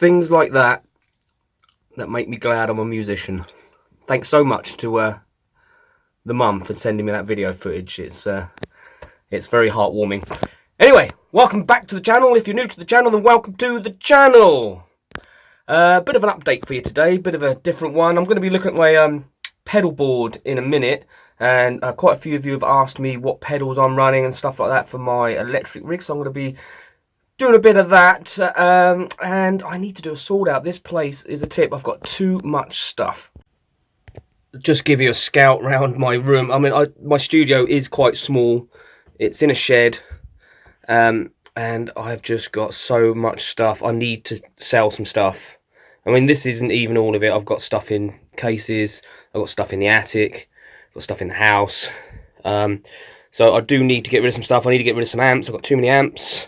things like that that make me glad I'm a musician. Thanks so much to the mum for sending me that video footage. It's very heartwarming. Anyway, welcome back to the channel. If you're new to the channel, then welcome to the channel. Bit of an update for you today, bit of a different one. I'm going to be looking at my pedal board in a minute, and quite a few of you have asked me what pedals I'm running and stuff like that for my electric rig, so I'm going to be doing a bit of that, and I need to do a sort out. This place is a tip. I've got too much stuff. Just give you a scout round my room. I mean, my studio is quite small. It's in a shed, and I've just got so much stuff. I need to sell some stuff. I mean, this isn't even all of it. I've got stuff in cases. I've got stuff in the attic. I've got stuff in the house. So I do need to get rid of some stuff. I need to get rid of some amps. I've got too many amps.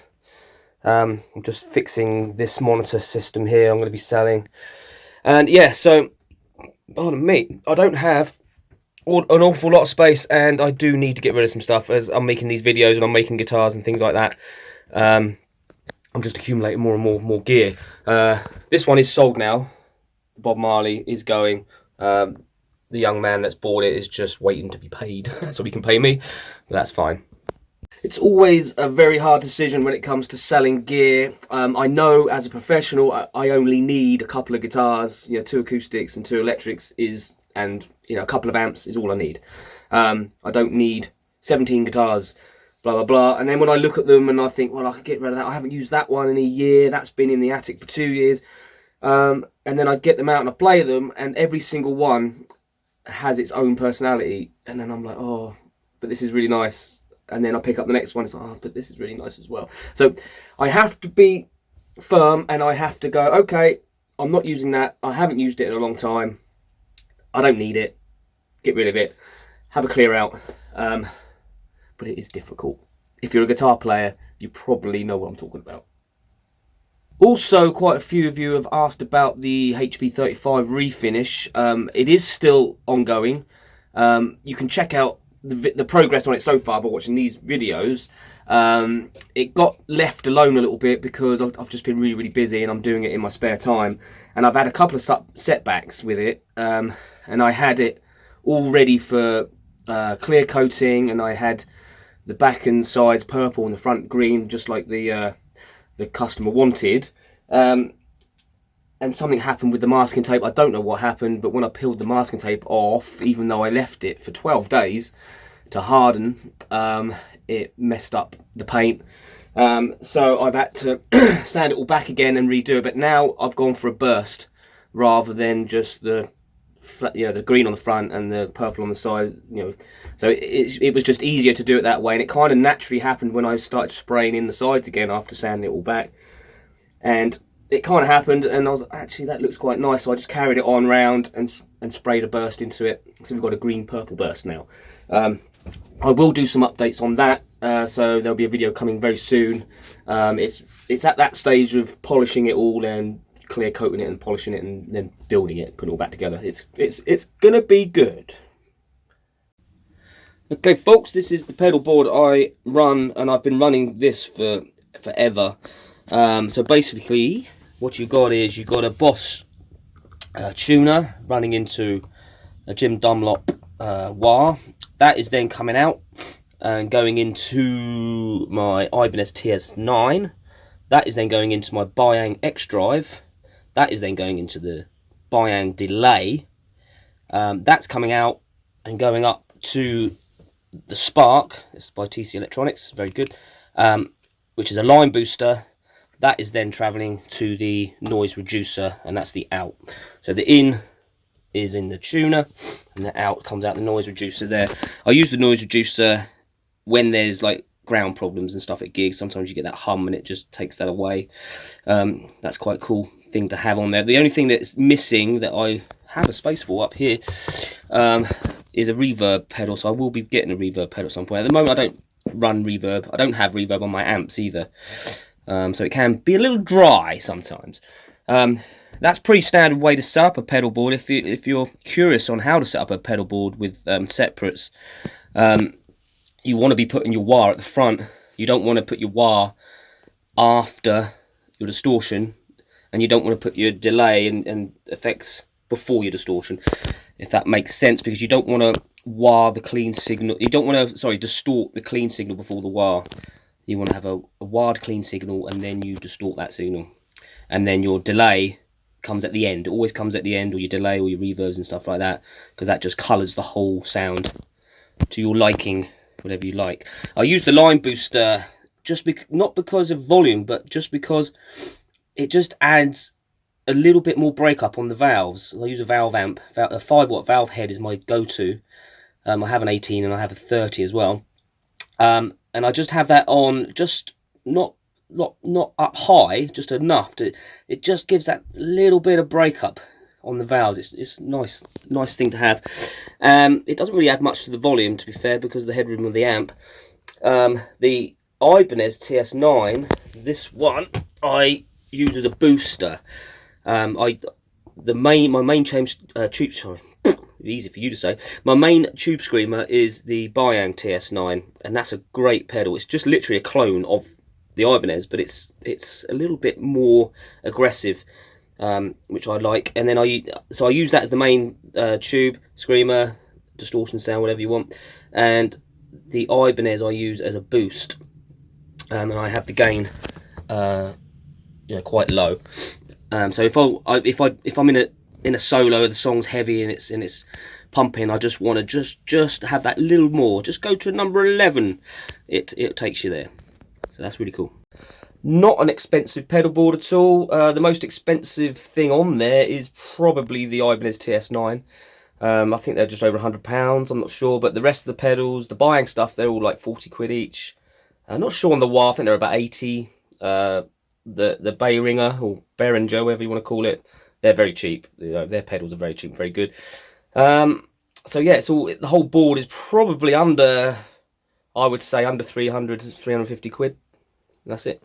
I'm just fixing this monitor system here I'm going to be selling. And yeah, so, pardon me, I don't have an awful lot of space, and I do need to get rid of some stuff as I'm making these videos and I'm making guitars and things like that. I'm just accumulating more and more gear. This one is sold now. Bob Marley is going. The young man that's bought it is just waiting to be paid so he can pay me, but that's fine. It's always a very hard decision when it comes to selling gear. I know as a professional I only need a couple of guitars, 2 acoustics and 2 electrics and a couple of amps is all I need. I don't need 17 guitars, blah blah blah. And then when I look at them and I think, well, I could get rid of that. I haven't used that one in a year. That's been in the attic for 2 years. And then I get them out and I play them, and every single one has its own personality. And then I'm like, oh, but this is really nice. And then I pick up the next one, it's like, oh, but this is really nice as well. So I have to be firm, and I have to go, okay, I'm not using that. I haven't used it in a long time. I don't need it. Get rid of it. Have a clear out. But it is difficult. If you're a guitar player, you probably know what I'm talking about. Also, quite a few of you have asked about the HB35 refinish. It is still ongoing. You can check out the progress on it so far by watching these videos. It got left alone a little bit because I've just been really busy and I'm doing it in my spare time, and I've had a couple of setbacks with it, and I had it all ready for clear coating, and I had the back and sides purple and the front green, just like the customer wanted, and something happened with the masking tape. I don't know what happened, but when I peeled the masking tape off, even though I left it for 12 days to harden, it messed up the paint. So I've had to sand it all back again and redo it. But now I've gone for a burst rather than just the green on the front and the purple on the side. So it was just easier to do it that way, and it kind of naturally happened when I started spraying in the sides again after sanding it all back. And it kind of happened, and I was like, actually, that looks quite nice. So I just carried it on round and sprayed a burst into it. So we've got a green-purple burst now. I will do some updates on that. So there'll be a video coming very soon. It's at that stage of polishing it all and clear coating it and polishing it and then building it, putting it all back together. It's gonna be good. Okay, folks, this is the pedal board I run, and I've been running this for forever. So basically, what you got is you've got a Boss tuner running into a Jim Dunlop wah. That is then coming out and going into my Ibanez TS9. That is then going into my Bayang X Drive. That is then going into the Bayang delay. That's coming out and going up to the Spark. This is by TC Electronics, very good. Which is a line booster. That is then travelling to the noise reducer, and that's the out. So the in is in the tuner, and the out comes out the noise reducer there. I use the noise reducer when there's like ground problems and stuff at gigs. Sometimes you get that hum and it just takes that away. That's quite a cool thing to have on there. The only thing that's missing that I have a space for up here is a reverb pedal, so I will be getting a reverb pedal at some point. At the moment I don't run reverb. I don't have reverb on my amps either. So it can be a little dry sometimes. That's pretty standard way to set up a pedal board. If you're curious on how to set up a pedal board with separates, you want to be putting your wah at the front. You don't want to put your wah after your distortion and you don't want to put your delay and effects before your distortion, if that makes sense, because you don't want to wah the clean signal. You don't want to, sorry, distort the clean signal before the wah. You want to have a wired clean signal, and then you distort that signal, and then your delay comes at the end. It always comes at the end, or your delay or your reverbs and stuff like that, because that just colours the whole sound to your liking, whatever you like. I use the line booster not because of volume, but just because it just adds a little bit more breakup on the valves. I use a valve amp. A 5-watt valve head is my go-to. I have an 18 and I have a 30 as well. And I just have that on, just not up high, just enough to, it just gives that little bit of breakup on the valves. It's nice thing to have. It doesn't really add much to the volume, to be fair, because of the headroom of the amp. The Ibanez TS9, this one I use as a booster. My main tube, sorry, easy for you to say. My main tube screamer is the Bayang TS9, and that's a great pedal. It's just literally a clone of the Ibanez, but it's a little bit more aggressive, which I like. And then I use that as the main tube screamer, distortion sound, whatever you want. And the Ibanez I use as a boost, and I have the gain quite low. So if I'm in a solo, the song's heavy and it's pumping, I just want to just have that little more. Just go to number 11. It takes you there. So that's really cool. Not an expensive pedal board at all. The most expensive thing on there is probably the Ibanez TS9. I think they're just over £100. I'm not sure, but the rest of the pedals, the Bayang stuff, they're all like 40 quid each. I'm not sure on the wah. I think they're about 80. The Behringer or Behringer, whatever you want to call it, they're very cheap. Their pedals are very cheap, very good. So yeah, the whole board is probably under, I would say, under 300, 350 quid. That's it.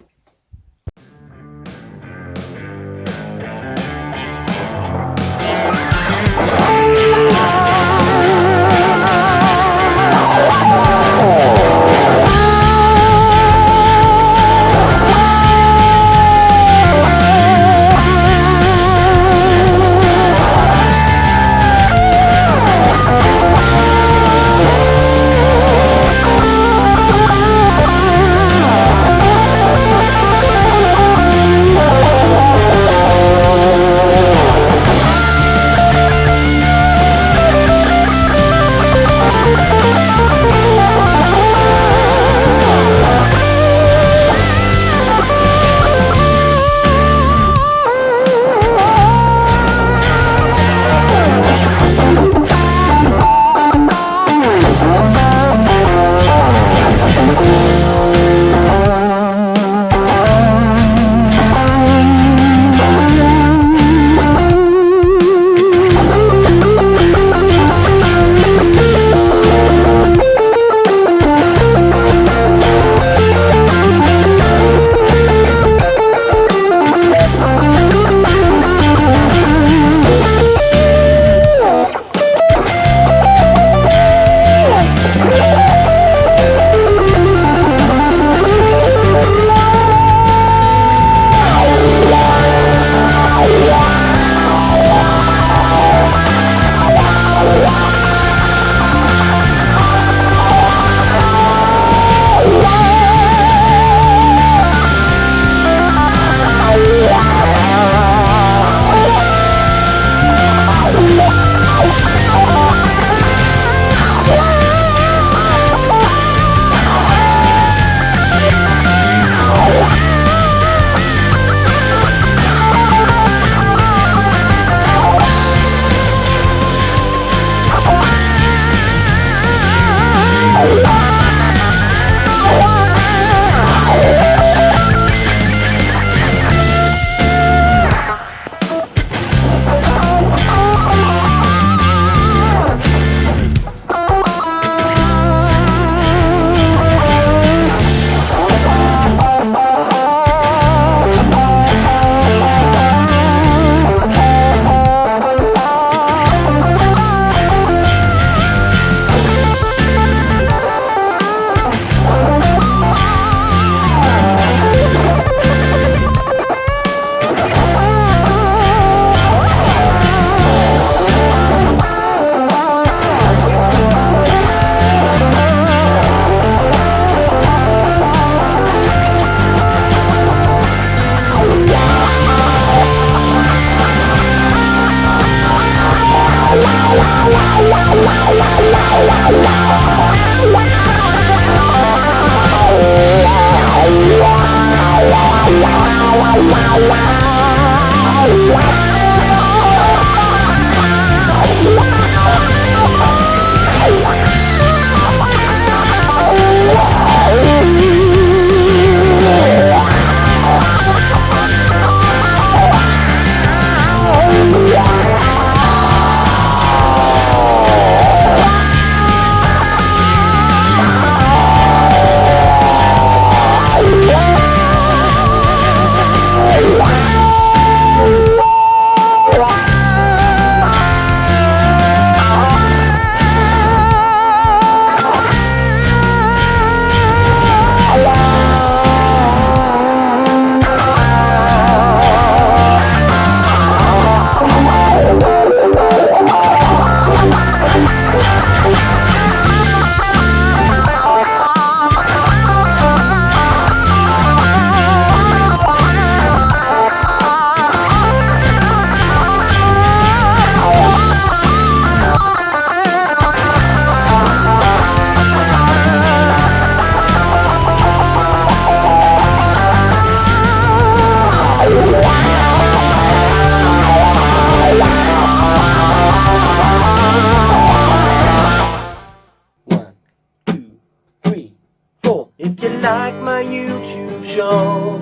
If you like my YouTube show,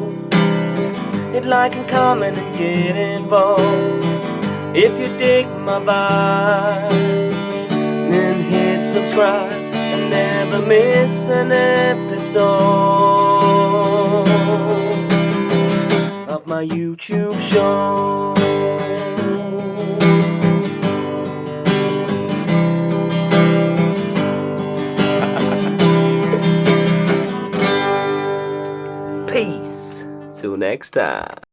hit like and comment and get involved. If you dig my vibe, then hit subscribe and never miss an episode of my YouTube show. Peace. Till next time.